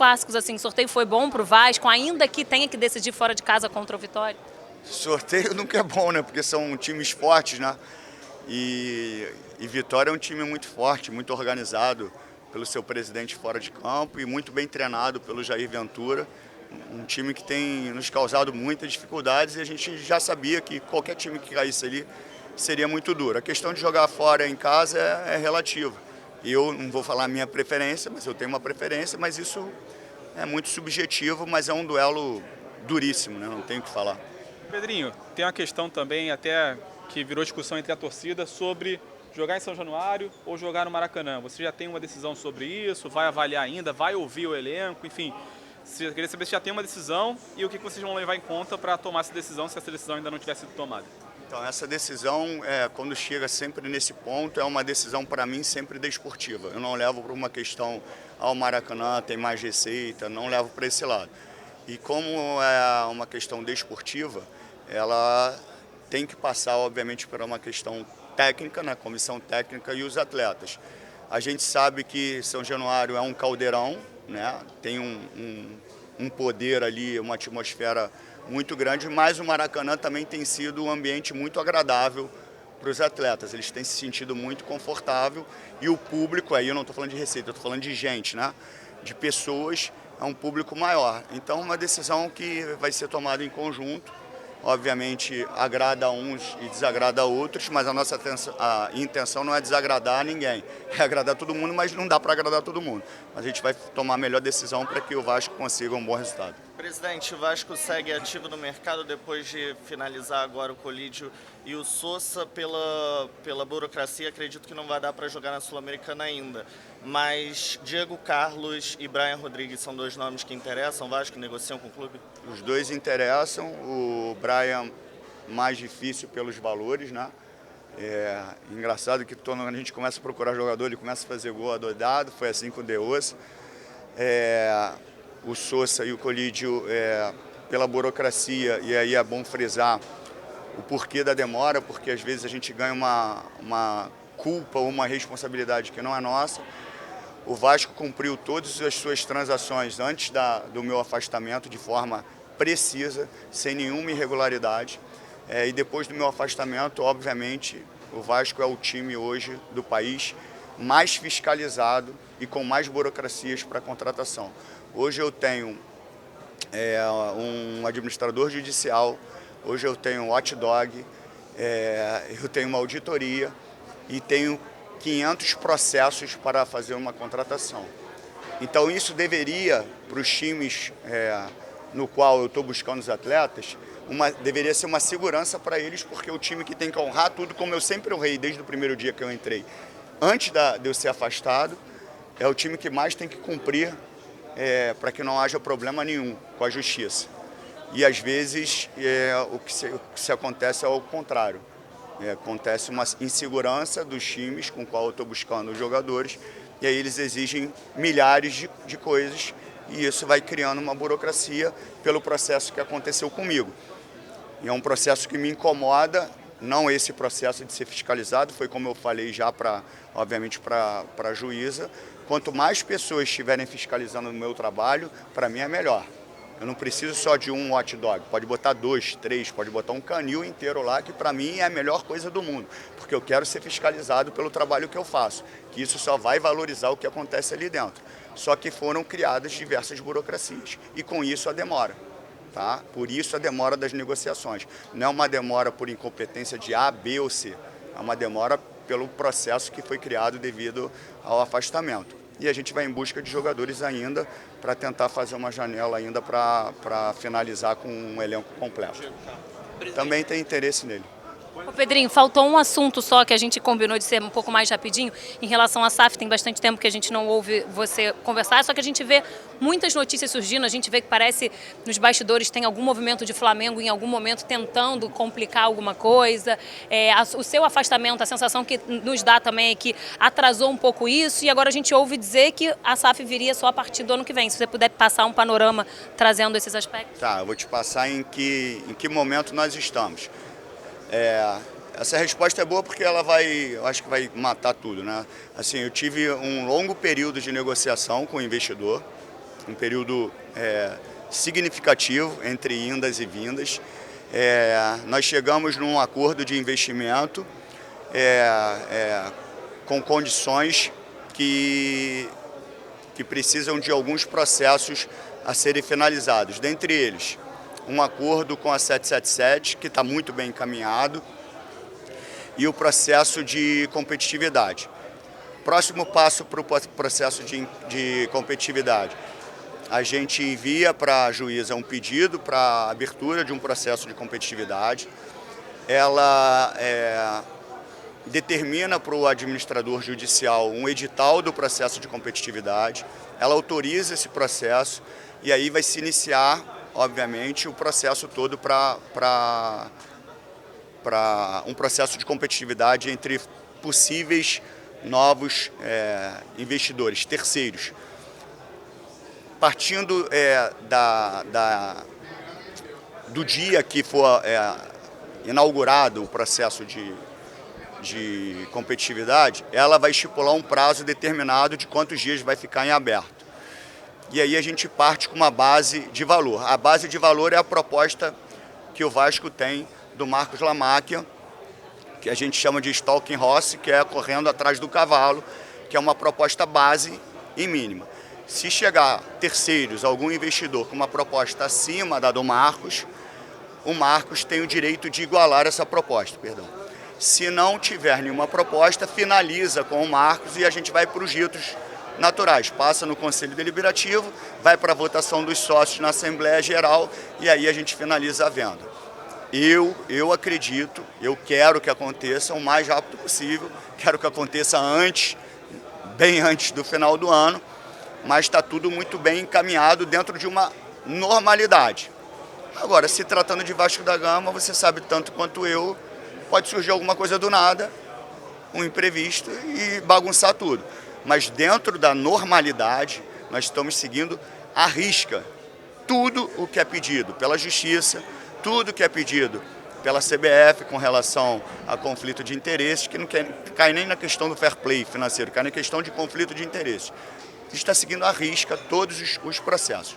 clássicos, assim, o sorteio foi bom para o Vasco, ainda que tenha que decidir fora de casa contra o Vitória? Sorteio nunca é bom, né? Porque são times fortes, né? E Vitória é um time muito forte, muito organizado pelo seu presidente fora de campo e muito bem treinado pelo Jair Ventura. Um time que tem nos causado muitas dificuldades e a gente já sabia que qualquer time que caísse ali seria muito duro. A questão de jogar fora em casa é relativa. Eu não vou falar a minha preferência, mas eu tenho uma preferência, mas isso é muito subjetivo, mas é um duelo duríssimo, né? Não tenho o que falar. Pedrinho, tem uma questão também até que virou discussão entre a torcida sobre jogar em São Januário ou jogar no Maracanã. Você já tem uma decisão sobre isso? Vai avaliar ainda? Vai ouvir o elenco? Enfim, eu queria saber se já tem uma decisão e o que vocês vão levar em conta para tomar essa decisão, se essa decisão ainda não tiver sido tomada. Então, essa decisão, quando chega sempre nesse ponto, é uma decisão para mim sempre desportiva. Eu não levo para uma questão ao Maracanã, tem mais receita, não levo para esse lado. E como é uma questão desportiva, ela tem que passar, obviamente, por uma questão técnica, na comissão técnica e os atletas. A gente sabe que São Januário é um caldeirão, né? Tem um poder ali, uma atmosfera muito grande, mas o Maracanã também tem sido um ambiente muito agradável para os atletas. Eles têm se sentido muito confortável e o público, aí eu não estou falando de receita, eu estou falando de gente, né? De pessoas, é um público maior. Então, uma decisão que vai ser tomada em conjunto. Obviamente, agrada a uns e desagrada a outros, mas a nossa intenção não é desagradar ninguém. É agradar todo mundo, mas não dá para agradar todo mundo. A gente vai tomar a melhor decisão para que o Vasco consiga um bom resultado. Presidente, o Vasco segue ativo no mercado depois de finalizar agora o Colídio e o Sousa pela burocracia. Acredito que não vai dar para jogar na Sul-Americana ainda. Mas Diego Carlos e Brian Rodrigues são dois nomes que interessam o Vasco, que negociam com o clube? Os dois interessam, o Brian mais difícil pelos valores, né? É engraçado que quando a gente começa a procurar jogador, ele começa a fazer gol adoidado, foi assim com o Deossa. O Sousa e o Colídio pela burocracia, e aí é bom frisar o porquê da demora, porque às vezes a gente ganha uma culpa ou uma responsabilidade que não é nossa. O Vasco cumpriu todas as suas transações antes do meu afastamento de forma precisa, sem nenhuma irregularidade. E depois do meu afastamento, obviamente, o Vasco é o time hoje do país mais fiscalizado e com mais burocracias para a contratação. Hoje eu tenho um administrador judicial, hoje eu tenho um watchdog, eu tenho uma auditoria e tenho 500 processos para fazer uma contratação. Então isso deveria, para os times no qual eu estou buscando os atletas, deveria ser uma segurança para eles, porque o time que tem que honrar tudo, como eu sempre honrei desde o primeiro dia que eu entrei, antes de eu ser afastado, é o time que mais tem que cumprir para que não haja problema nenhum com a justiça. E às vezes o que se acontece é o contrário. Acontece uma insegurança dos times com o qual eu estou buscando os jogadores, e aí eles exigem milhares de coisas, e isso vai criando uma burocracia pelo processo que aconteceu comigo. E é um processo que me incomoda, não esse processo de ser fiscalizado, foi como eu falei já, obviamente, para a juíza. Quanto mais pessoas estiverem fiscalizando o meu trabalho, para mim é melhor. Eu não preciso só de um hot dog, pode botar 2, 3, pode botar um canil inteiro lá, que para mim é a melhor coisa do mundo, porque eu quero ser fiscalizado pelo trabalho que eu faço, que isso só vai valorizar o que acontece ali dentro. Só que foram criadas diversas burocracias e com isso a demora. Tá? Por isso a demora das negociações. Não é uma demora por incompetência de A, B ou C, é uma demora pelo processo que foi criado devido ao afastamento. E a gente vai em busca de jogadores ainda para tentar fazer uma janela ainda para finalizar com um elenco completo. Também tem interesse nele. Ô Pedrinho, faltou um assunto só que a gente combinou de ser um pouco mais rapidinho em relação à SAF. Tem bastante tempo que a gente não ouve você conversar, só que a gente vê muitas notícias surgindo, a gente vê que parece nos bastidores tem algum movimento de Flamengo em algum momento tentando complicar alguma coisa. O seu afastamento, a sensação que nos dá também é que atrasou um pouco isso, e agora a gente ouve dizer que a SAF viria só a partir do ano que vem. Se você puder passar um panorama trazendo esses aspectos. Tá, eu vou te passar em que momento nós estamos. Essa resposta é boa porque ela eu acho que vai matar tudo, né? Assim, eu tive um longo período de negociação com o investidor, um período significativo entre indas e vindas. Nós chegamos num acordo de investimento com condições que precisam de alguns processos a serem finalizados. Dentre eles, um acordo com a 777, que está muito bem encaminhado, e o processo de competitividade. Próximo passo para o processo de competitividade. A gente envia para a juíza um pedido para a abertura de um processo de competitividade. Ela determina para o administrador judicial um edital do processo de competitividade. Ela autoriza esse processo e aí vai se iniciar, obviamente, o processo todo para um processo de competitividade entre possíveis novos investidores, terceiros. Partindo do dia que for inaugurado o processo de competitividade, ela vai estipular um prazo determinado de quantos dias vai ficar em aberto. E aí a gente parte com uma base de valor. A base de valor é a proposta que o Vasco tem do Marcos Lamáquia, que a gente chama de stalking horse, que é correndo atrás do cavalo, que é uma proposta base e mínima. Se chegar terceiros, algum investidor com uma proposta acima da do Marcos, o Marcos tem o direito de igualar essa proposta, perdão. Se não tiver nenhuma proposta, finaliza com o Marcos e a gente vai para os ritos naturais. Passa no Conselho Deliberativo, vai para a votação dos sócios na Assembleia Geral e aí a gente finaliza a venda. Eu acredito, eu quero que aconteça o mais rápido possível, quero que aconteça antes, bem antes do final do ano, mas está tudo muito bem encaminhado dentro de uma normalidade. Agora, se tratando de Vasco da Gama, você sabe tanto quanto eu, pode surgir alguma coisa do nada, um imprevisto e bagunçar tudo. Mas dentro da normalidade, nós estamos seguindo à risca tudo o que é pedido pela Justiça, tudo que é pedido pela CBF com relação a conflito de interesses, que não cai nem na questão do fair play financeiro, cai na questão de conflito de interesses. A gente está seguindo à risca todos os processos.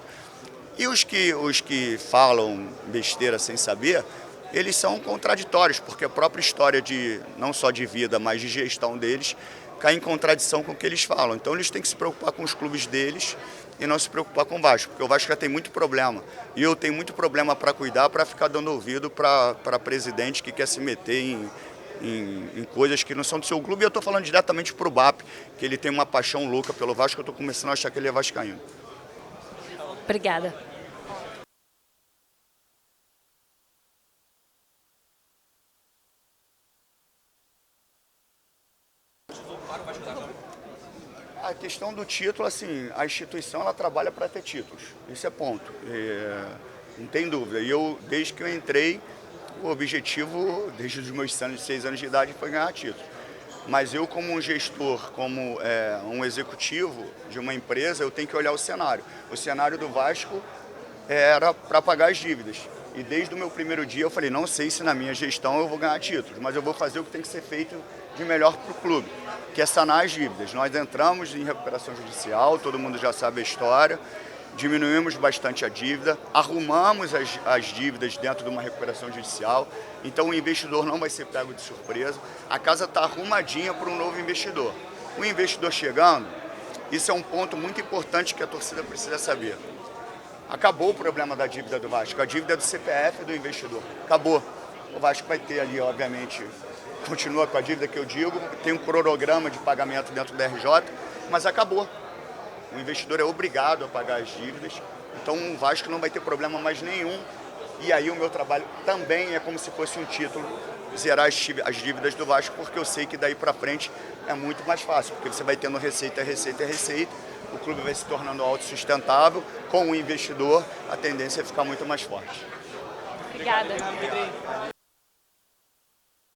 E os que falam besteira sem saber, eles são contraditórios, porque a própria história não só de vida, mas de gestão deles, cai em contradição com o que eles falam. Então eles têm que se preocupar com os clubes deles e não se preocupar com o Vasco, porque o Vasco já tem muito problema. E eu tenho muito problema para cuidar, para ficar dando ouvido para presidente que quer se meter em coisas que não são do seu clube. E eu estou falando diretamente para o BAP, que ele tem uma paixão louca pelo Vasco, eu estou começando a achar que ele é vascaíno. Obrigada. A questão do título, assim, a instituição ela trabalha para ter títulos, isso é ponto, não tem dúvida. E eu, desde que eu entrei, o objetivo, desde os meus 6 anos de idade, foi ganhar títulos. Mas eu, como um gestor, como um executivo de uma empresa, eu tenho que olhar o cenário. O cenário do Vasco era para pagar as dívidas. E desde o meu primeiro dia eu falei, não sei se na minha gestão eu vou ganhar títulos, mas eu vou fazer o que tem que ser feito de melhor para o clube, que é sanar as dívidas. Nós entramos em recuperação judicial, todo mundo já sabe a história, diminuímos bastante a dívida, arrumamos as dívidas dentro de uma recuperação judicial, então o investidor não vai ser pego de surpresa, a casa está arrumadinha para um novo investidor. O investidor chegando, isso é um ponto muito importante que a torcida precisa saber. Acabou o problema da dívida do Vasco, a dívida é do CPF do investidor, acabou. O Vasco vai ter ali, obviamente, continua com a dívida que eu digo, tem um cronograma de pagamento dentro da RJ, mas acabou. O investidor é obrigado a pagar as dívidas, então o Vasco não vai ter problema mais nenhum. E aí o meu trabalho também é como se fosse um título, zerar as dívidas do Vasco, porque eu sei que daí para frente é muito mais fácil, porque você vai tendo receita, o clube vai se tornando autossustentável, com o investidor a tendência é ficar muito mais forte. Obrigada.